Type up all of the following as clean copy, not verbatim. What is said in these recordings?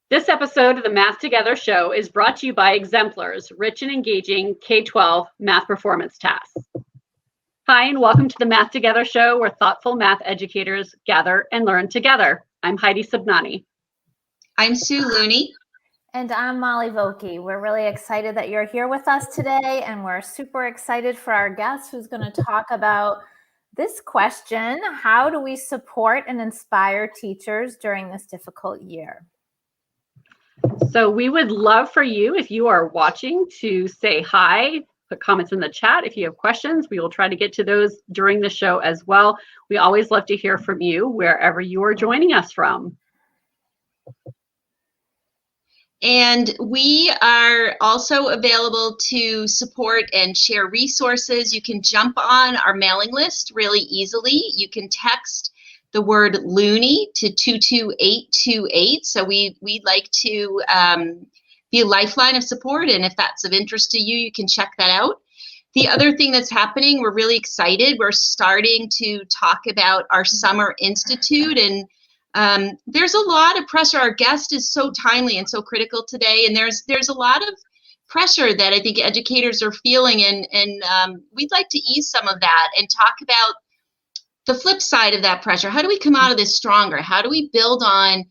This episode of the Math Together show is brought to you by Exemplars, rich and engaging K-12 math performance tasks. Hi, and welcome to the Math Together show, where thoughtful math educators gather and learn together. I'm Heidi Subnani. I'm Sue Looney. And I'm Molly Volke. We're really excited that you're here with us today, and we're super excited for our guest who's going to talk about this question: how do we support and inspire teachers during this difficult year? So we would love for you, if you are watching, to say hi, put comments in the chat. If you have questions, we will try to get to those during the show as well. We always love to hear from you wherever you are joining us from. And we are also available to support and share resources. You can jump on our mailing list really easily. You can text the word Looney to 22828. So we'd like to be a lifeline of support. And if that's of interest to you, you can check that out. The other thing that's happening, we're really excited. We're starting to talk about our Summer Institute, and there's a lot of pressure. Our guest is so timely and so critical today, and there's a lot of pressure that I think educators are feeling, and we'd like to ease some of that and talk about the flip side of that pressure. How do we come out of this stronger? How do we build on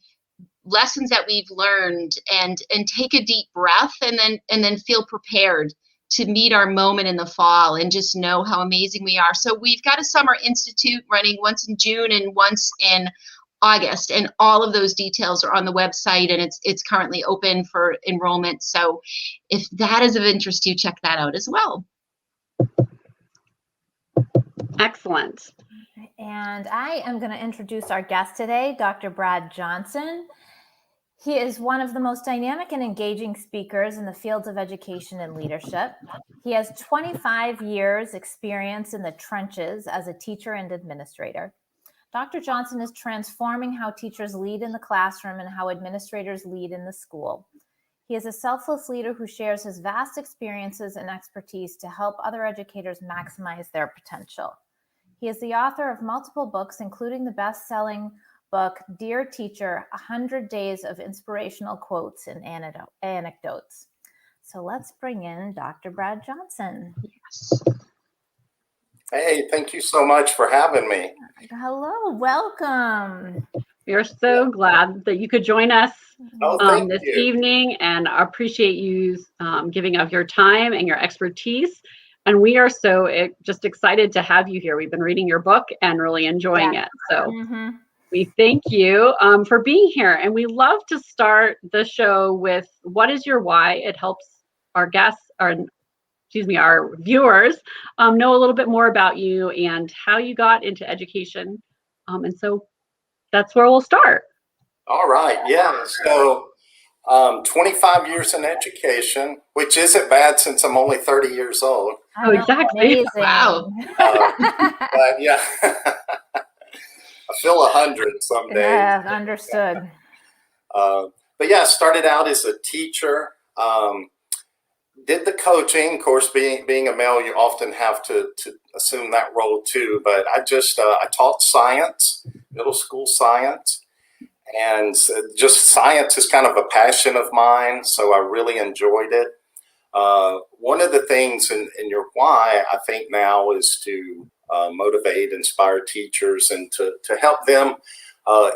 lessons that we've learned and take a deep breath and then feel prepared to meet our moment in the fall and just know how amazing we are? So we've got a Summer Institute running once in June and once in August, and all of those details are on the website, and it's currently open for enrollment. So if that is of interest to you, check that out as well. Excellent. And I am going to introduce our guest today, Dr. Brad Johnson. He is one of the most dynamic and engaging speakers in the fields of education and leadership. He has 25 years experience in the trenches as a teacher and administrator. Dr. Johnson is transforming how teachers lead in the classroom and how administrators lead in the school. He is a selfless leader who shares his vast experiences and expertise to help other educators maximize their potential. He is the author of multiple books, including the best-selling book, Dear Teacher, 100 Days of Inspirational Quotes and Anecdotes. So let's bring in Dr. Brad Johnson. Yes. Hey, thank you so much for having me. Hello, welcome. We are so glad that you could join us this you. evening, and appreciate you giving of your time and your expertise. And we are so just excited to have you here. We've been reading your book and really enjoying it. So we thank you for being here. And we love to start the show with, what is your why? It helps our guests, our viewers know a little bit more about you and how you got into education. And so that's where we'll start. All right. Yeah. So 25 years in education, which isn't bad since I'm only 30 years old. Oh, exactly. Amazing. Wow. But yeah, I feel 100 someday. Yeah, understood. But yeah, I started out as a teacher. Did the coaching. Of course, being a male, you often have to assume that role too. But I taught science, middle school science. And just science is kind of a passion of mine, so I really enjoyed it. One of the things in your why, I think now, is to motivate, inspire teachers and to help them.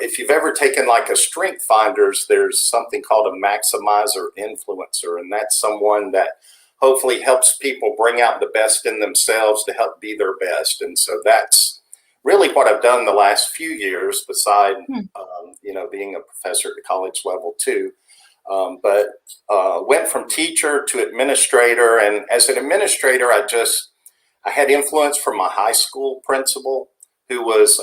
If you've ever taken like a Strength Finders, there's something called a maximizer influencer, and that's someone that hopefully helps people bring out the best in themselves to help be their best. And so that's really what I've done the last few years, beside being a professor at the college level too. But went from teacher to administrator, and as an administrator, I had influence from my high school principal, who was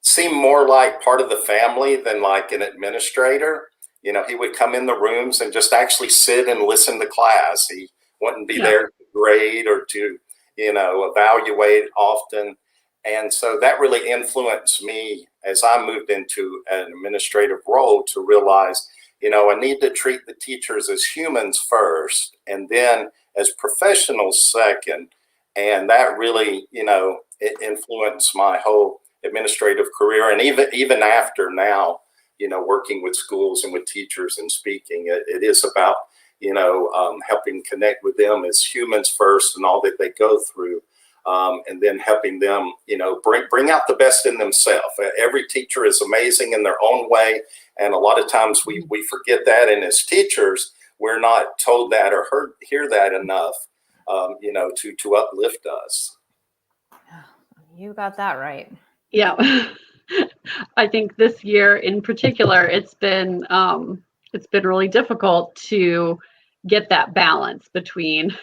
seemed more like part of the family than like an administrator. You know, he would come in the rooms and just actually sit and listen to class. He wouldn't be there to grade or to, evaluate often. And so that really influenced me as I moved into an administrative role, to realize, I need to treat the teachers as humans first, and then as professionals second. And that really, it influenced my whole administrative career. And even after now, working with schools and with teachers and speaking. It is about, helping connect with them as humans first and all that they go through. And then helping them, bring out the best in themselves. Every teacher is amazing in their own way. And a lot of times we forget that. And as teachers, we're not told that or hear that enough, to uplift us. You got that right. Yeah. I think this year in particular, it's been really difficult to get that balance between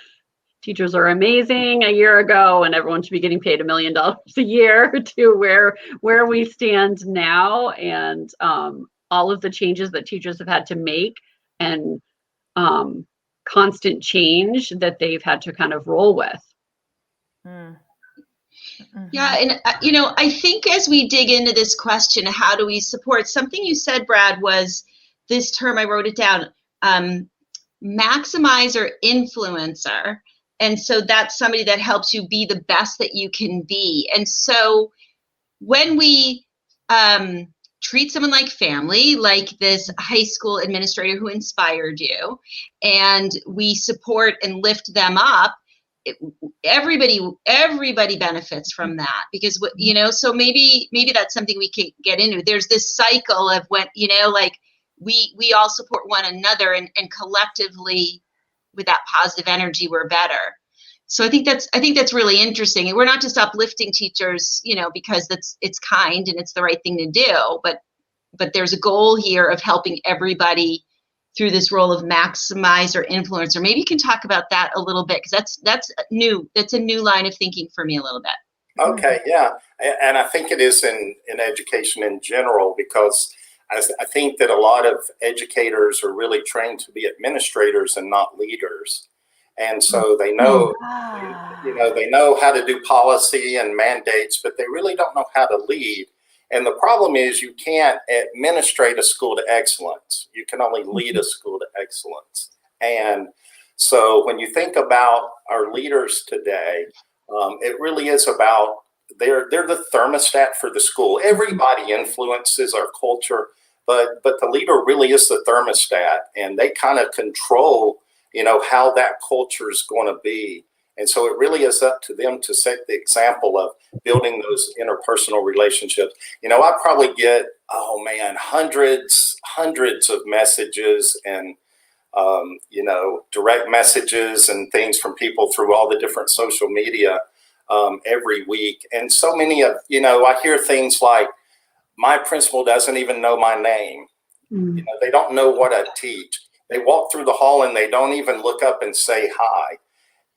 teachers are amazing a year ago and everyone should be getting paid $1 million a year to where we stand now, and all of the changes that teachers have had to make, and constant change that they've had to kind of roll with. Yeah, and I think as we dig into this question, how do we support, something you said, Brad, was this term, I wrote it down, maximizer influencer. And so that's somebody that helps you be the best that you can be. And so when we treat someone like family, like this high school administrator who inspired you, and we support and lift them up, everybody benefits from that, because so maybe that's something we can get into. There's this cycle of when like we all support one another, and collectively with that positive energy we're better. So I think that's really interesting. And we're not just uplifting teachers, because it's kind and it's the right thing to do, but there's a goal here of helping everybody through this role of maximizer influencer. Maybe you can talk about that a little bit, because that's new. That's a new line of thinking for me a little bit. Okay, yeah. And I think it is in education in general, because I think that a lot of educators are really trained to be administrators and not leaders. And so they know, they know how to do policy and mandates, but they really don't know how to lead. And the problem is you can't administrate a school to excellence. You can only lead a school to excellence. And so when you think about our leaders today, it really is about, they're the thermostat for the school. Everybody influences our culture, but the leader really is the thermostat, and they kind of control, how that culture is going to be. And so it really is up to them to set the example of building those interpersonal relationships. I probably get, hundreds of messages and, direct messages and things from people through all the different social media every week. And so many of, I hear things like, my principal doesn't even know my name. They don't know what I teach. They walk through the hall and they don't even look up and say hi.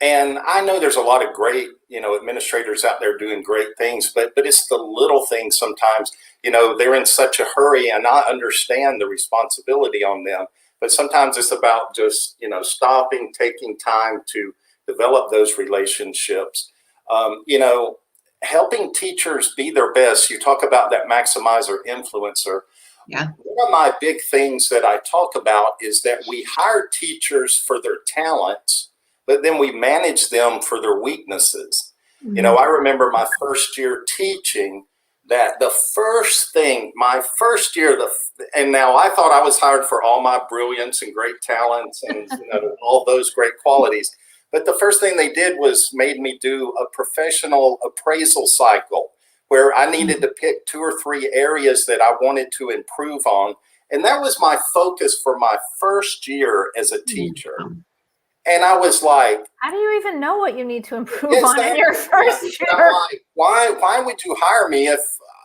And I know there's a lot of great, administrators out there doing great things, but it's the little things sometimes, they're in such a hurry, and I understand the responsibility on them. But sometimes it's about just, stopping, taking time to develop those relationships, helping teachers be their best. You talk about that maximizer influencer. Yeah. One of my big things that I talk about is that we hire teachers for their talents, but then we manage them for their weaknesses. I remember my first year teaching, that the first thing, my first year, and now I thought I was hired for all my brilliance and great talents and all those great qualities. But the first thing they did was made me do a professional appraisal cycle, where I needed to pick 2 or 3 areas that I wanted to improve on. And that was my focus for my first year as a teacher. And I was like, how do you even know what you need to improve on in your first year? Like, why would you hire me if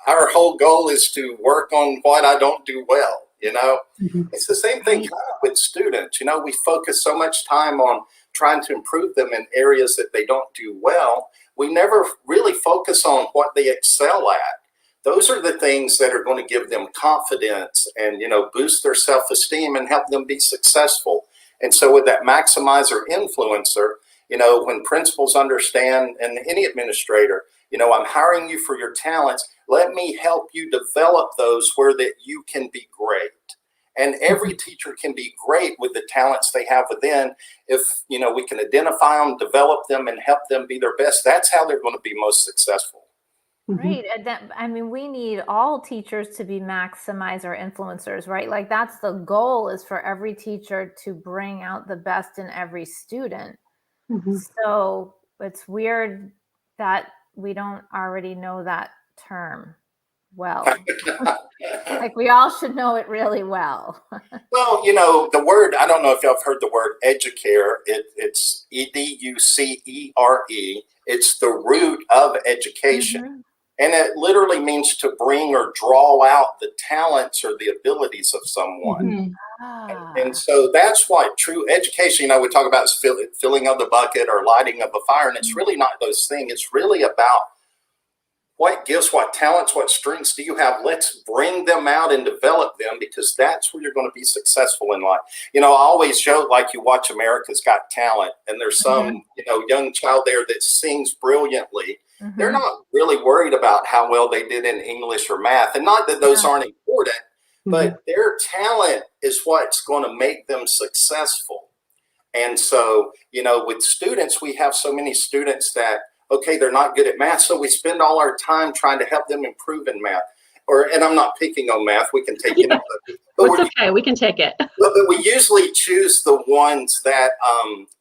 our whole goal is to work on what I don't do well? It's the same thing kind of with students. We focus so much time on trying to improve them in areas that they don't do well. We never really focus on what they excel at. Those are the things that are going to give them confidence and, boost their self-esteem and help them be successful. And so with that maximizer influencer, when principals understand, and any administrator, I'm hiring you for your talents. Let me help you develop those where that you can be great. And every teacher can be great with the talents they have within. If, we can identify them, develop them, and help them be their best, that's how they're going to be most successful. Right. And I mean, we need all teachers to be maximizer influencers, right? Like that's the goal, is for every teacher to bring out the best in every student. So it's weird that we don't already know that term well. Like we all should know it really well. Well, the word, I don't know if y'all have heard the word educare. It's EDUCERE. It's the root of education. And it literally means to bring or draw out the talents or the abilities of someone. And so that's what true education, we talk about filling of the bucket or lighting of a fire. And it's really not those things. It's really about what gifts, what talents, what strengths do you have? Let's bring them out and develop them, because that's where you're going to be successful in life. I always joke, like you watch America's Got Talent, and there's some, young child there that sings brilliantly. They're not really worried about how well they did in English or math. And not that those aren't important, but their talent is what's going to make them successful. And so, with students, we have so many students that, okay, they're not good at math, so we spend all our time trying to help them improve in math. And I'm not picking on math, we can take it. It's okay, we can take it. But we usually choose the ones that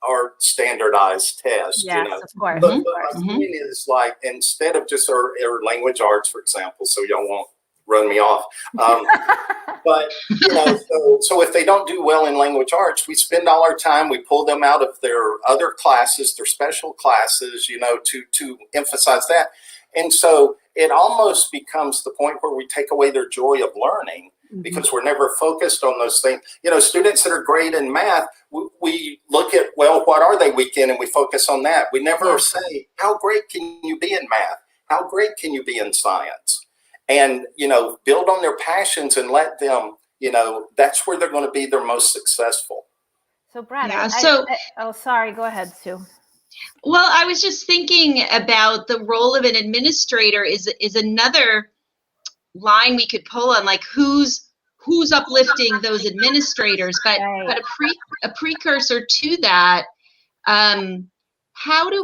are standardized tests. Yes, of course. But my point is, like, instead of just our language arts, for example, so y'all won't run me off. But, so if they don't do well in language arts, we spend all our time, we pull them out of their other classes, their special classes, to emphasize that. And so it almost becomes the point where we take away their joy of learning, because we're never focused on those things. Students that are great in math, we look at, well, what are they weak in? And we focus on that. We never say, how great can you be in math? How great can you be in science? And, build on their passions and let them, that's where they're going to be their most successful. So Brad, sorry, go ahead, Sue. Well, I was just thinking about the role of an administrator is another line we could pull on, like who's uplifting those administrators, but a precursor to that, what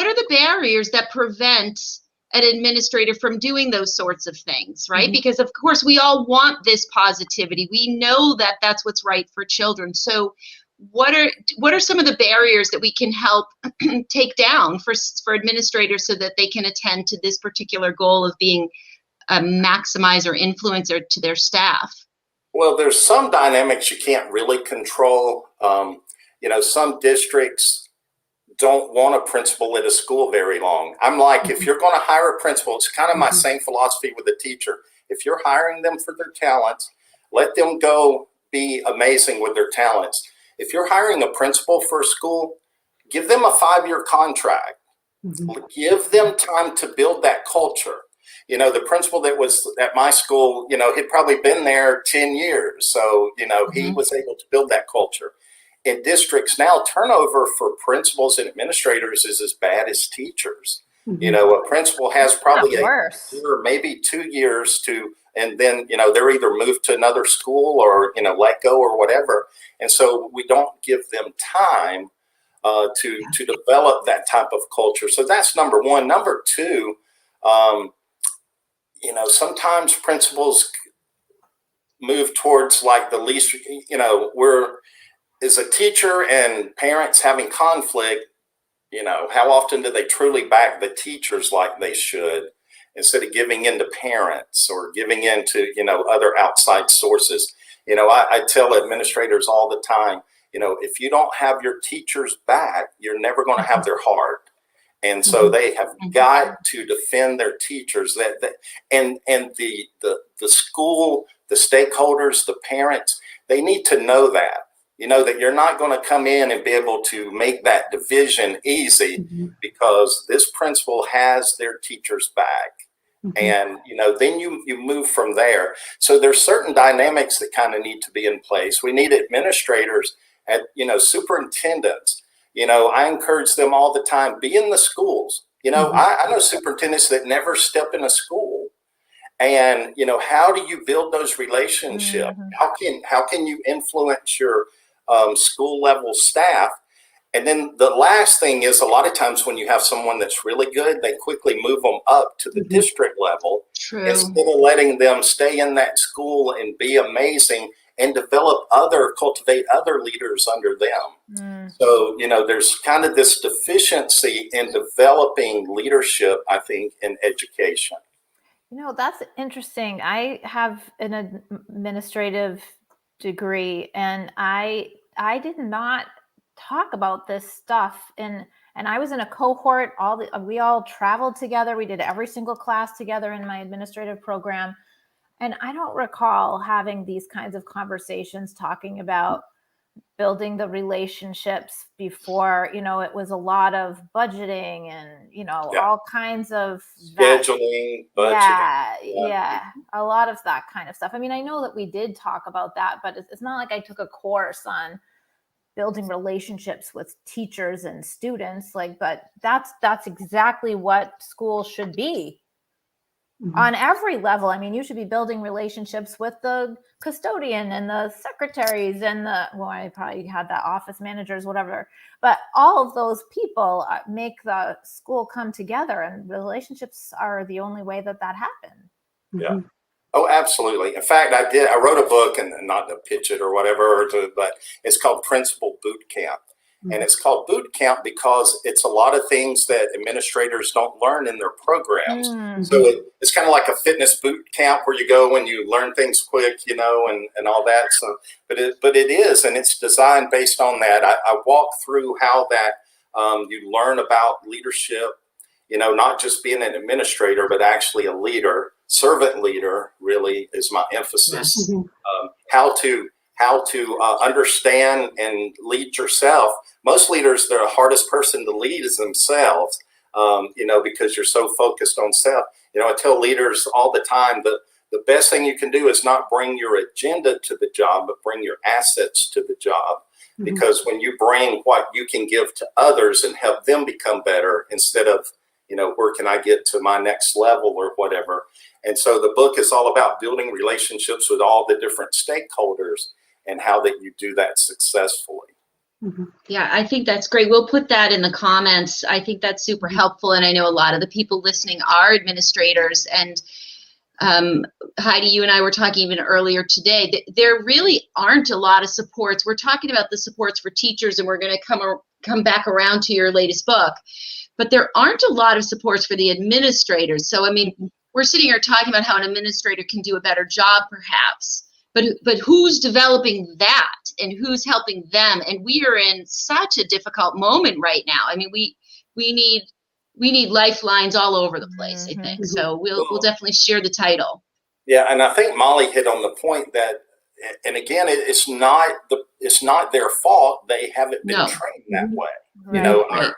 are the barriers that prevent an administrator from doing those sorts of things, right? Because of course we all want this positivity. We know that that's what's right for children. So what are some of the barriers that we can help take down for administrators so that they can attend to this particular goal of being a maximizer influencer to their staff? Well, there's some dynamics you can't really control. Some districts don't want a principal at a school very long. I'm like, if you're going to hire a principal, it's kind of my same philosophy with a teacher. If you're hiring them for their talents, let them go be amazing with their talents. If you're hiring a principal for a school, give them a 5-year contract. Give them time to build that culture. The principal that was at my school, he'd probably been there 10 years. So, he was able to build that culture. In districts now, turnover for principals and administrators is as bad as teachers. A principal has probably a year, maybe 2 years and then, they're either moved to another school or, let go or whatever. And so we don't give them time to develop that type of culture. So that's number one. Number two, sometimes principals move towards like the least, as a teacher and parents having conflict, how often do they truly back the teachers like they should, instead of giving in to parents or giving in to, other outside sources? I tell administrators all the time, if you don't have your teachers back, you're never going to have their heart. And so they have got to defend their teachers, and the school, the stakeholders, the parents, they need to know that. That you're not going to come in and be able to make that division easy, because this principal has their teachers back. And, then you move from there. So there's certain dynamics that kind of need to be in place. We need administrators and, superintendents. I encourage them all the time, be in the schools. I know superintendents that never step in a school. And, how do you build those relationships? How can you influence your school level staff? And then the last thing is, a lot of times when you have someone that's really good, they quickly move them up to the district level. True. Instead of letting them stay in that school and be amazing and cultivate other leaders under them. So, there's kind of this deficiency in developing leadership, I think, in education. That's interesting. I have an administrative degree, and I did not talk about this stuff. And I was in a cohort. We all traveled together. We did every single class together in my administrative program. And I don't recall having these kinds of conversations talking about building the relationships before. It was a lot of budgeting and, all kinds of scheduling, budgeting. Yeah, a lot of that kind of stuff. I mean, I know that we did talk about that, but it's not like I took a course on building relationships with teachers and students. But that's exactly what school should be. On every level. I mean, you should be building relationships with the custodian and the secretaries and I probably had that office managers, whatever. But all of those people make the school come together, and relationships are the only way that happens. Yeah. Oh, absolutely. In fact, I wrote a book, and not to pitch it or whatever, but it's called Principal Boot Camp. And it's called boot camp because it's a lot of things that administrators don't learn in their programs. So it's kind of like a fitness boot camp where you go and you learn things quick, and all that. So, but it is, and it's designed based on that. I walk through how that you learn about leadership, not just being an administrator, but actually a leader. Servant leader really is my emphasis. How to understand and lead yourself. Most leaders, the hardest person to lead is themselves, because you're so focused on self. I tell leaders all the time that the best thing you can do is not bring your agenda to the job, but bring your assets to the job. Because when you bring what you can give to others and help them become better, instead of, where can I get to my next level or whatever. And so the book is all about building relationships with all the different stakeholders and how that you do that successfully. Yeah, I think that's great. We'll put that in the comments. I think that's super helpful. And I know a lot of the people listening are administrators. And Heidi, you and I were talking even earlier today, there really aren't a lot of supports. We're talking about the supports for teachers, and we're going to come back around to your latest book. But there aren't a lot of supports for the administrators. So, I mean, we're sitting here talking about how an administrator can do a better job, perhaps. But who's developing that, and who's helping them? And we are in such a difficult moment right now. I mean, we need lifelines all over the place, I think. So we'll definitely share the title. Yeah, and I think Molly hit on the point that, and again, it's not their fault. They haven't been trained that way. Right.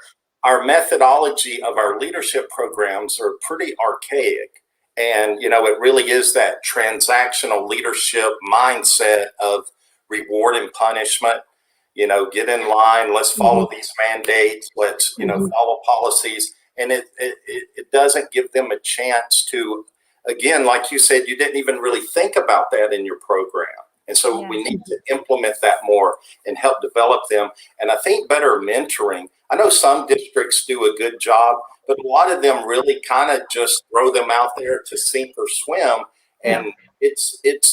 Our methodology of our leadership programs are pretty archaic. And, it really is that transactional leadership mindset of reward and punishment. Get in line, let's follow these mandates, let's, follow policies. And it doesn't give them a chance to, again, like you said, you didn't even really think about that in your program. And so we need to implement that more and help develop them. And I think better mentoring. I know some districts do a good job, but a lot of them really kind of just throw them out there to sink or swim. And it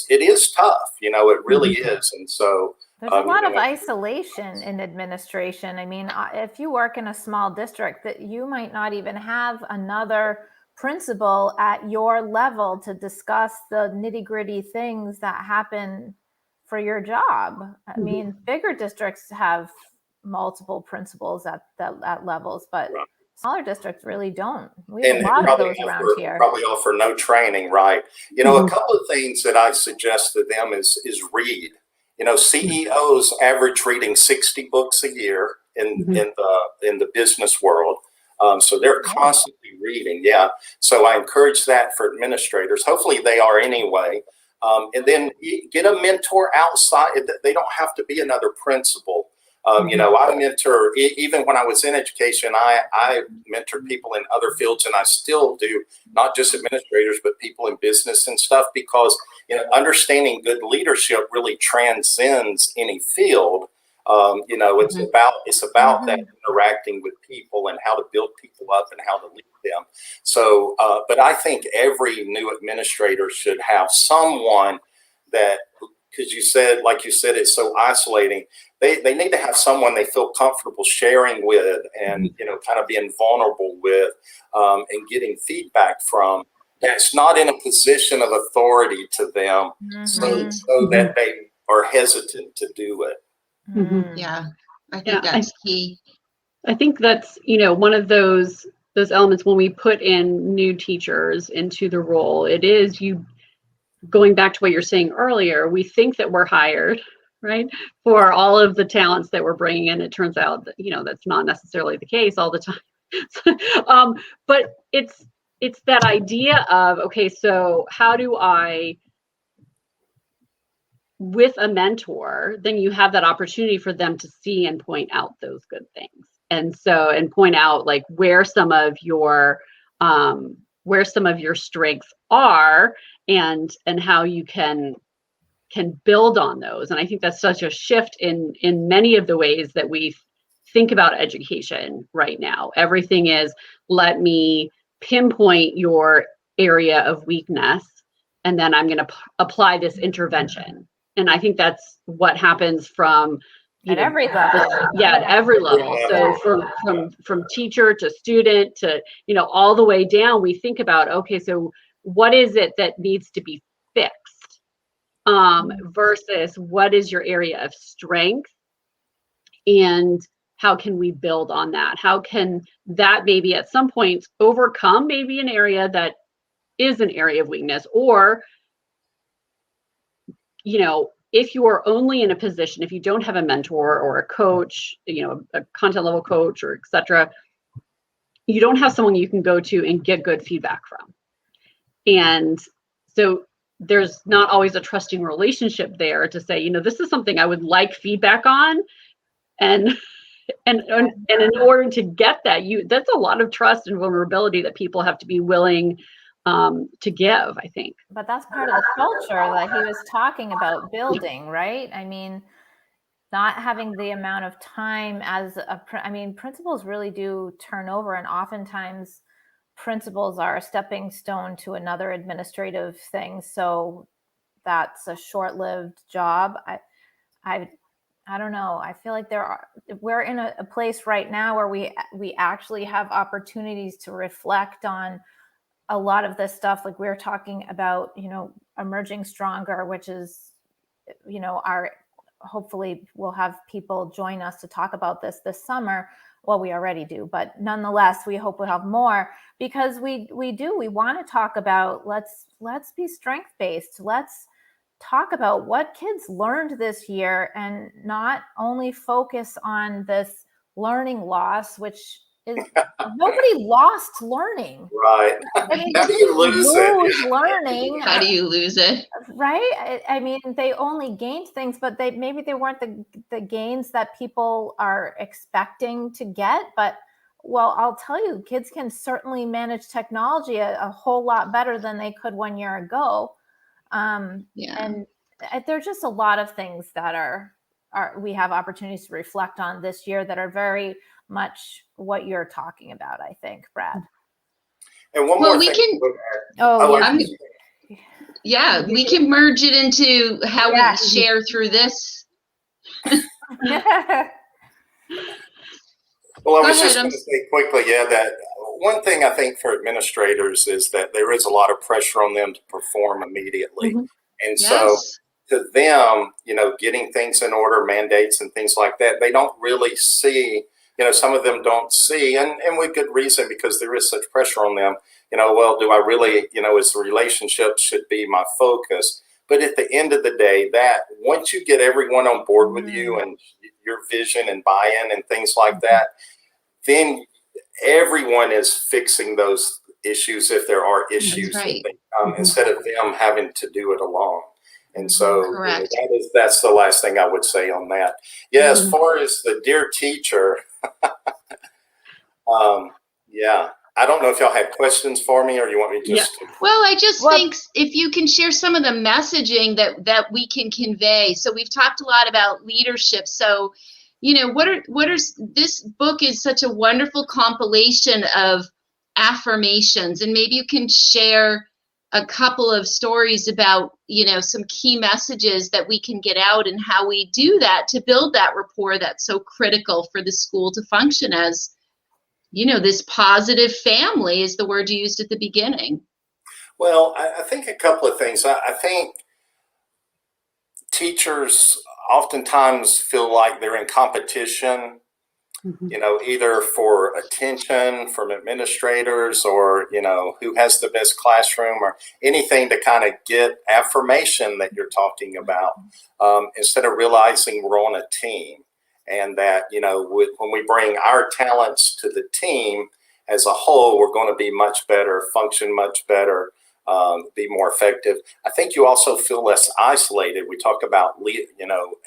is tough, it really is. And so there's a lot of isolation in administration. I mean, if you work in a small district, that you might not even have another principal at your level to discuss the nitty-gritty things that happen for your job. I mean, bigger districts have multiple principals at levels, but smaller districts really don't. We have a lot of those around here. Probably offer no training, right? A couple of things that I suggest to them is read. CEOs average reading 60 books a year in the business world. So they're constantly reading. Yeah. So I encourage that for administrators. Hopefully they are anyway. And then get a mentor outside. They don't have to be another principal. I mentor, even when I was in education, I mentored people in other fields, and I still do, not just administrators, but people in business and stuff, because, understanding good leadership really transcends any field. It's about that interacting with people and how to build people up and how to lead them. So, but I think every new administrator should have someone that, because like you said, it's so isolating. They need to have someone they feel comfortable sharing with and, kind of being vulnerable with, and getting feedback from, that's not in a position of authority to them, so that they are hesitant to do it. Yeah, I think that's key. I think that's, one of those elements when we put in new teachers into the role. It is going back to what you're saying earlier, we think that we're hired, right, for all of the talents that we're bringing in. It turns out that, that's not necessarily the case all the time. But it's that idea of, okay, so how do I, with a mentor, then you have that opportunity for them to see and point out those good things. And point out like where some of your strengths are and how you can build on those. And I think that's such a shift in many of the ways that we think about education right now. Everything is, let me pinpoint your area of weakness, and then I'm going to apply this intervention. And I think that's what happens from at every level. At every level. So from teacher to student to, all the way down, we think about, okay, so what is it that needs to be fixed, versus what is your area of strength, and how can we build on that? How can that maybe at some point overcome maybe an area that is an area of weakness? Or, if you are only in a position, if you don't have a mentor or a coach, a content level coach or etc., you don't have someone you can go to and get good feedback from. And so there's not always a trusting relationship there to say, this is something I would like feedback on. And in order to get that, that's a lot of trust and vulnerability that people have to be willing to give, I think. But that's part of the culture that he was talking about building, right? I mean, not having the amount of time principals really do turn over, and oftentimes principals are a stepping stone to another administrative thing. So that's a short-lived job. I don't know. I feel like we're in a place right now where we actually have opportunities to reflect on a lot of this stuff. Like we're talking about, emerging stronger, which is, hopefully we'll have people join us to talk about this summer. Well, we already do, but nonetheless, we hope we'll have more, because we want to talk about, let's be strength-based. Let's talk about what kids learned this year and not only focus on this learning loss, which is nobody lost learning. Right. I mean, how do you lose it? Learning. How do you lose it? Right. I mean, they only gained things, but maybe they weren't the gains that people are expecting to get. But well, I'll tell you, kids can certainly manage technology a whole lot better than they could 1 year ago. And there's just a lot of things that we have opportunities to reflect on this year that are very much what you're talking about, I think, Brad. And one more thing. We can merge it into how we share through this. Well, I was just going to say quickly, that one thing I think for administrators is that there is a lot of pressure on them to perform immediately. And so to them, getting things in order, mandates and things like that, they don't really see, some of them don't see, and with good reason, because there is such pressure on them, well, do I really, is the relationship should be my focus. But at the end of the day, that once you get everyone on board with you and your vision and buy-in and things like that, then everyone is fixing those issues if there are issues instead of them having to do it alone. And so that's the last thing I would say on that. Yeah, as far as the dear teacher, I don't know if y'all had questions for me, or you want me just to... Well, I just think if you can share some of the messaging that we can convey. So we've talked a lot about leadership. So this book is such a wonderful compilation of affirmations, and maybe you can share a couple of stories about, some key messages that we can get out and how we do that to build that rapport that's so critical for the school to function as, this positive family is the word you used at the beginning. Well, I think a couple of things. I think teachers oftentimes feel like they're in competition, either for attention from administrators or, who has the best classroom or anything to kind of get affirmation that you're talking about, instead of realizing we're on a team and that, when we bring our talents to the team as a whole, we're going to be much better, function much better, be more effective. I think you also feel less isolated. We talk about,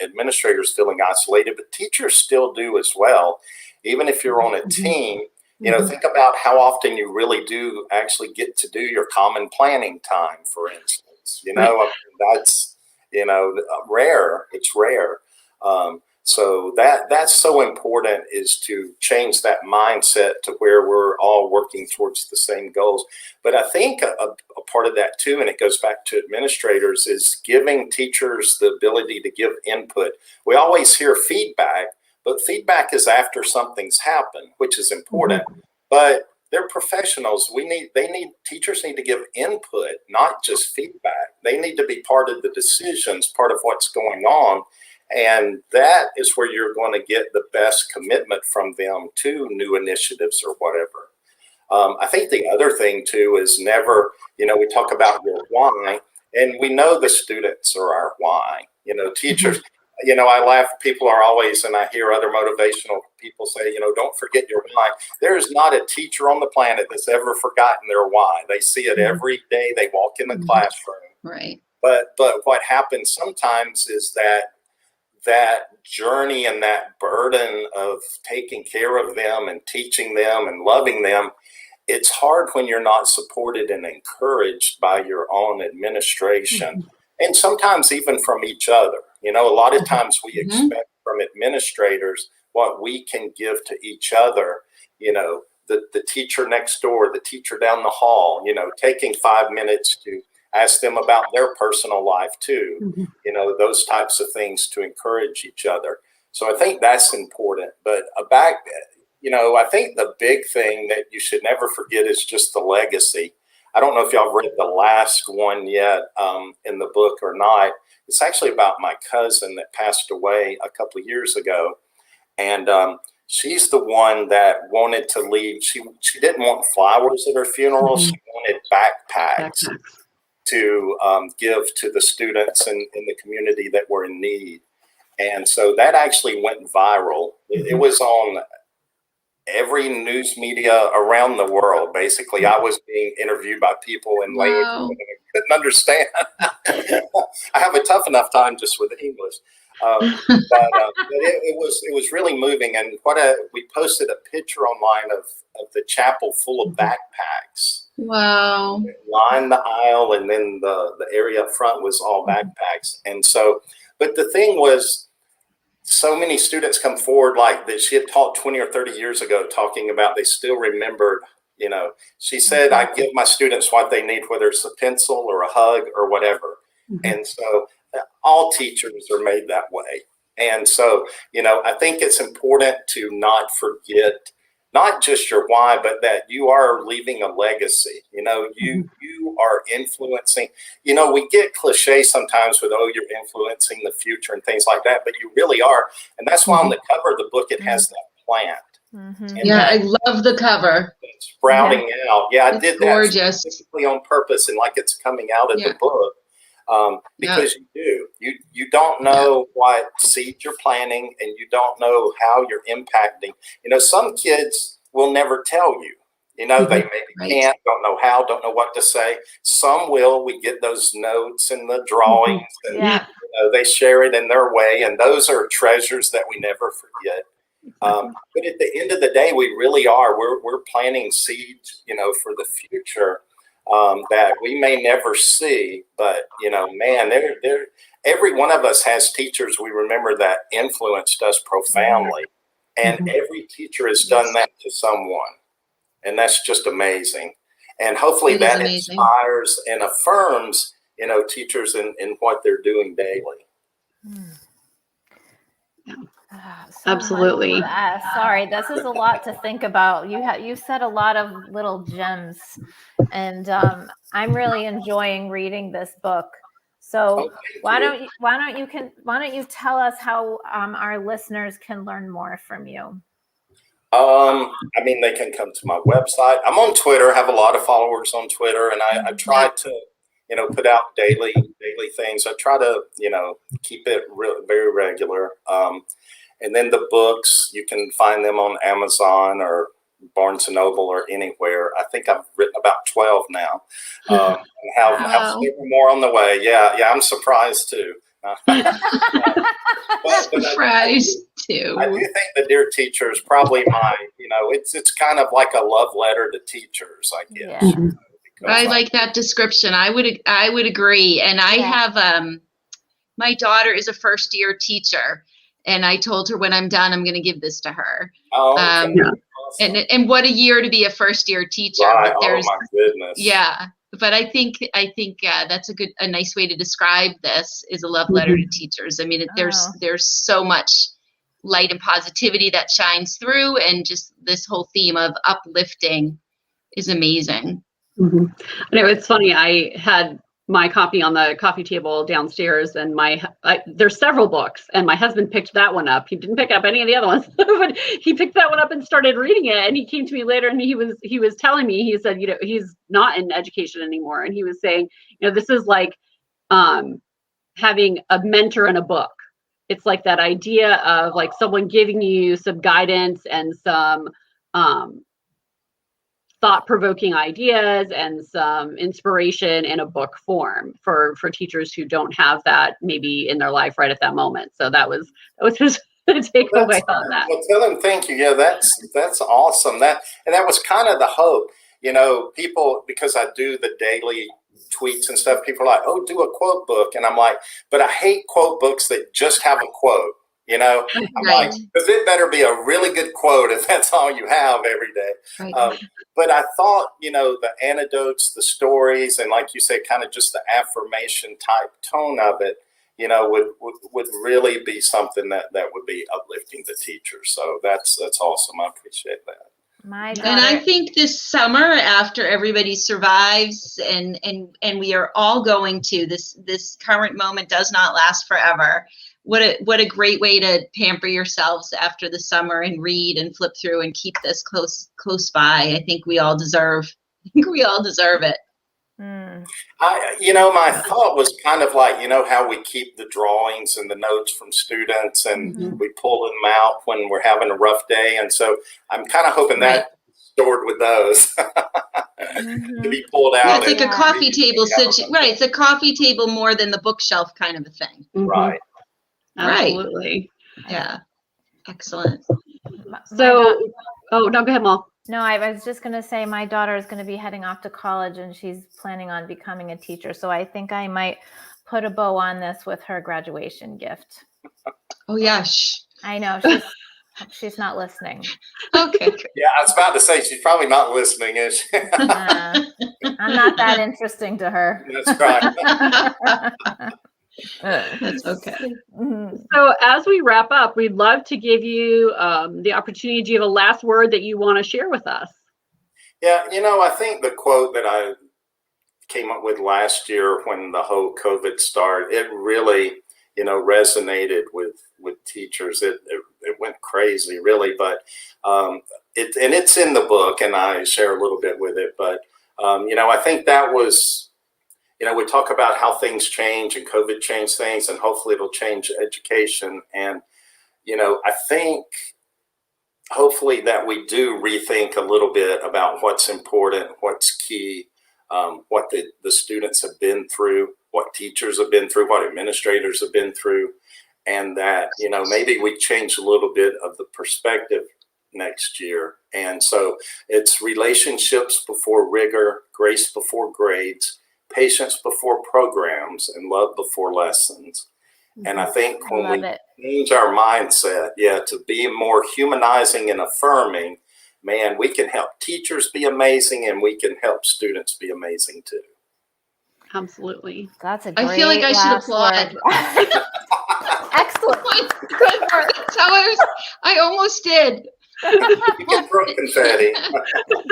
administrators feeling isolated, but teachers still do as well. Even if you're on a team, think about how often you really do actually get to do your common planning time, for instance. That's, rare. It's rare. So that's so important, is to change that mindset to where we're all working towards the same goals. But I think a part of that too, and it goes back to administrators, is giving teachers the ability to give input. We always hear feedback, but feedback is after something's happened, which is important. But they're professionals. Teachers need to give input, not just feedback. They need to be part of the decisions, part of what's going on. And that is where you're going to get the best commitment from them to new initiatives or whatever. I think the other thing too is never, we talk about your why, and we know the students are our why. Teachers, I laugh, people are always, and I hear other motivational people say, don't forget your why. There is not a teacher on the planet that's ever forgotten their why. They see it every day they walk in the classroom. Right. But what happens sometimes is that journey and that burden of taking care of them and teaching them and loving them, it's hard when you're not supported and encouraged by your own administration, and sometimes even from each other. A lot of times we expect from administrators what we can give to each other, the teacher next door, the teacher down the hall, taking 5 minutes to ask them about their personal life too, those types of things to encourage each other. So I think that's important. But I think the big thing that you should never forget is just the legacy. I don't know if y'all have read the last one yet in the book or not. It's actually about my cousin that passed away a couple of years ago. And she's the one that wanted to leave. She didn't want flowers at her funeral. She wanted backpacks to give to the students in the community that were in need. And so that actually went viral. It was on every news media around the world. Basically, I was being interviewed by people in languages that I couldn't understand. I have a tough enough time just with English. But it was really moving. And we posted a picture online of the chapel full of backpacks. Wow. Lined the aisle, and then the area up front was all backpacks. And so, but the thing was, so many students come forward like that she had taught 20 or 30 years ago, talking about they still remembered, she said, I give my students what they need, whether it's a pencil or a hug or whatever. And so all teachers are made that way. And so, I think it's important to not forget not just your why, but that you are leaving a legacy. You are influencing. We get cliche sometimes with, you're influencing the future and things like that, but you really are. And that's why on the cover of the book, it has that plant. I love the cover. It's sprouting out. Yeah, I did gorgeous. That specifically on purpose, and like it's coming out of the book. Because you don't know what seeds you're planting, and you don't know how you're impacting. Some kids will never tell you. They maybe can't, don't know how, don't know what to say. Some will. We get those notes and the drawings, and they share it in their way, and those are treasures that we never forget. But at the end of the day, we really are. We're planting seeds, for the future. that we may never see, but man, every one of us has teachers we remember that influenced us profoundly, and every teacher has done that to someone, and that's just amazing. And hopefully that inspires and affirms teachers in what they're doing daily. Absolutely. Sorry, this is a lot to think about. You said a lot of little gems, and I'm really enjoying reading this book. So why don't you tell us how our listeners can learn more from you? They can come to my website. I'm on Twitter. I have a lot of followers on Twitter, and I try to put out daily things. I try to keep it very regular. And then the books, you can find them on Amazon or Barnes & Noble or anywhere. I think I've written about 12 now. And have several more on the way. Yeah, I'm surprised too. Surprised too. I do think the Dear Teacher is probably my, it's kind of like a love letter to teachers, I guess. Yeah. I like that description. I would agree. And I have my daughter is a first-year teacher. And I told her when I'm done, I'm going to give this to her. Oh, okay. Awesome. And what a year to be a first-year teacher. Right. But Oh my goodness. Yeah, but I think that's a nice way to describe this is a love letter to teachers. I mean, there's so much light and positivity that shines through, and just this whole theme of uplifting is amazing. It's funny. I had my copy on the coffee table downstairs, and there's several books, and my husband picked that one up. He didn't pick up any of the other ones, but he picked that one up and started reading it. And he came to me later, and he was telling me, he said, he's not in education anymore, and he was saying, this is like having a mentor in a book. It's like that idea of like someone giving you some guidance and some thought-provoking ideas and some inspiration in a book form for teachers who don't have that maybe in their life right at that moment. So that was his takeaway on that. Well, tell them thank you. Yeah, that's awesome. That was kind of the hope. People, because I do the daily tweets and stuff, people are like, oh, do a quote book. And I'm like, but I hate quote books that just have a quote. I'm like, because it better be a really good quote if that's all you have every day. Right. But I thought, the anecdotes, the stories, and like you said, kind of just the affirmation type tone of it, would really be something that would be uplifting the teachers. So that's awesome. I appreciate that. And I think this summer, after everybody survives, and we are all going to this current moment does not last forever. What a great way to pamper yourselves after the summer and read and flip through and keep this close by. I think we all deserve it. My thought was kind of like, how we keep the drawings and the notes from students, and we pull them out when we're having a rough day. And so I'm kind of hoping that stored with those to be pulled out. Yeah, it's like a coffee table situation. Right. It's a coffee table more than the bookshelf kind of a thing. Right. Absolutely. Right. Yeah. Excellent. So, no, go ahead, Mom. No, I was just going to say my daughter is going to be heading off to college, and she's planning on becoming a teacher. So I think I might put a bow on this with her graduation gift. Oh, yeah. I know. She's not listening. Okay. Yeah, I was about to say, she's probably not listening, is she? I'm not that interesting to her. That's right. That's okay. So as we wrap up, we'd love to give you the opportunity. Do you have a last word that you want to share with us? Yeah, I think the quote that I came up with last year when the whole COVID started, it really, resonated with teachers. It went crazy, really, but it's in the book, and I share a little bit with it. But I think that was. We talk about how things change, and COVID changed things, and hopefully it'll change education. And, I think hopefully that we do rethink a little bit about what's important, what's key, what the students have been through, what teachers have been through, what administrators have been through, and that, maybe we change a little bit of the perspective next year. And so it's relationships before rigor, grace before grades, patience before programs, and love before lessons. And I think when we change our mindset, to be more humanizing and affirming, man, we can help teachers be amazing, and we can help students be amazing too. Absolutely. That's a great I feel like I should applaud. Excellent. That's how I almost did. You can throw confetti.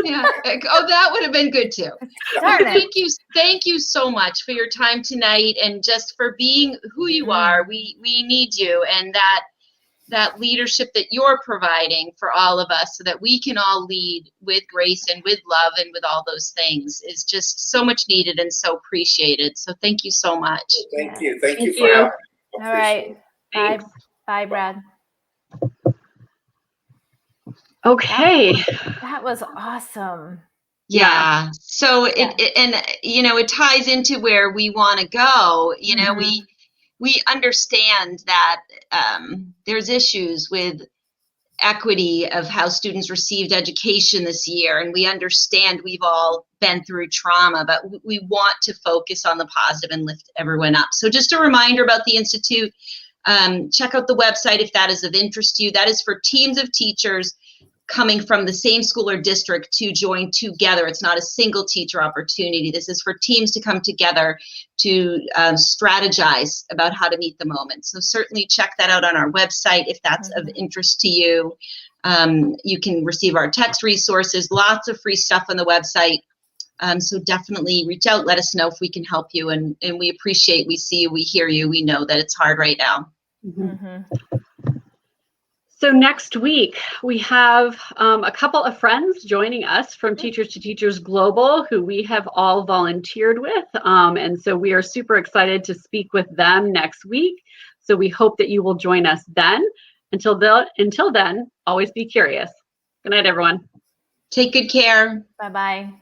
Yeah. Oh, that would have been good too. Thank you so much for your time tonight, and just for being who you are. We need you, and that leadership that you're providing for all of us, so that we can all lead with grace and with love and with all those things, is just so much needed and so appreciated. So thank you so much. Thank you. Thank you for having me. All right. Bye. Bye, Brad. Okay. That was awesome. Yeah. So it ties into where we want to go. We understand that there's issues with equity of how students received education this year, and we understand we've all been through trauma, but we want to focus on the positive and lift everyone up. So just a reminder about the Institute. Check out the website if that is of interest to you. That is for teams of teachers coming from the same school or district to join together. It's not a single teacher opportunity. This is for teams to come together to strategize about how to meet the moment. So certainly check that out on our website if that's of interest to you. You can receive our text resources, lots of free stuff on the website. So definitely reach out, let us know if we can help you. And we appreciate, we see you, we hear you, we know that it's hard right now. So next week, we have a couple of friends joining us from Teachers to Teachers Global, who we have all volunteered with. And so we are super excited to speak with them next week. So we hope that you will join us then. Until then, always be curious. Good night, everyone. Take good care. Bye-bye.